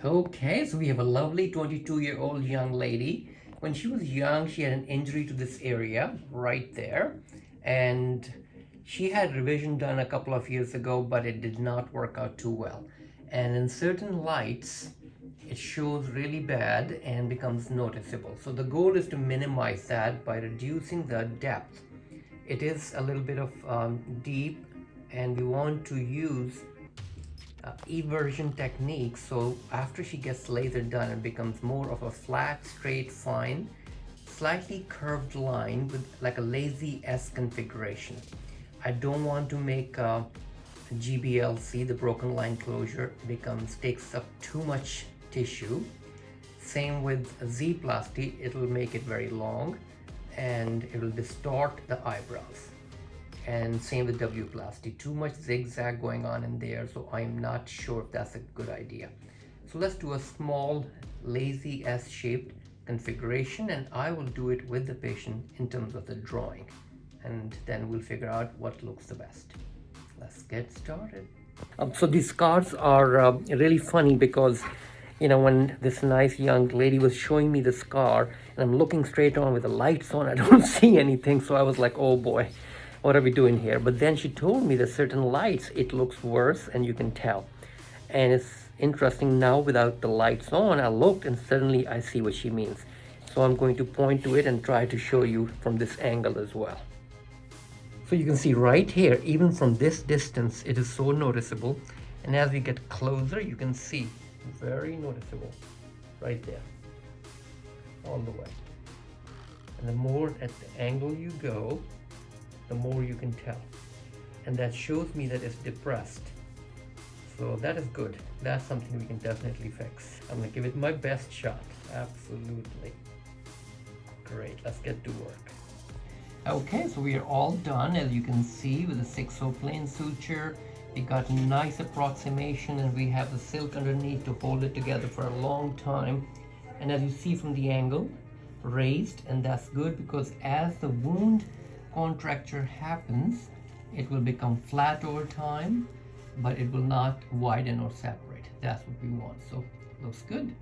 Okay, so we have a lovely 22-year-old young lady. When she was young, she had an injury to this area right there, and she had revision done a couple of years ago, but it did not work out too well. And in certain lights, it shows really bad and becomes noticeable. So the goal is to minimize that by reducing the depth. It is a little bit of deep, and we want to use eversion technique, so after she gets laser done, it becomes more of a flat, straight, fine, slightly curved line with like a lazy S configuration. I don't want to make GBLC, the broken line closure, takes up too much tissue. Same with Z-plasty, it will make it very long and it will distort the eyebrows. And same with W-plasty, too much zigzag going on in there, so I'm not sure if that's a good idea. So let's do a small lazy S-shaped configuration, and I will do it with the patient in terms of the drawing, and then we'll figure out what looks the best. Let's get started. So these scars are really funny because, you know, when this nice young lady was showing me the scar and I'm looking straight on with the lights on, I don't see anything, so I was like, oh boy, what are we doing here? But then she told me that certain lights, it looks worse and you can tell. And it's interesting now without the lights on, I looked and suddenly I see what she means. So I'm going to point to it and try to show you from this angle as well. So you can see right here, even from this distance, it is so noticeable. And as we get closer, you can see very noticeable right there, all the way. And the more at the angle you go, the more you can tell, and that shows me that it's depressed, so that is good. That's something we can definitely fix. I'm gonna give it my best shot. Absolutely great. Let's get to work. Okay, so we are all done, as you can see, with the 6/0 plain suture. We got nice approximation, and we have the silk underneath to hold it together for a long time. And as you see from the angle, raised, and that's good because as the wound contracture happens, it will become flat over time, but it will not widen or separate. That's what we want. So looks good.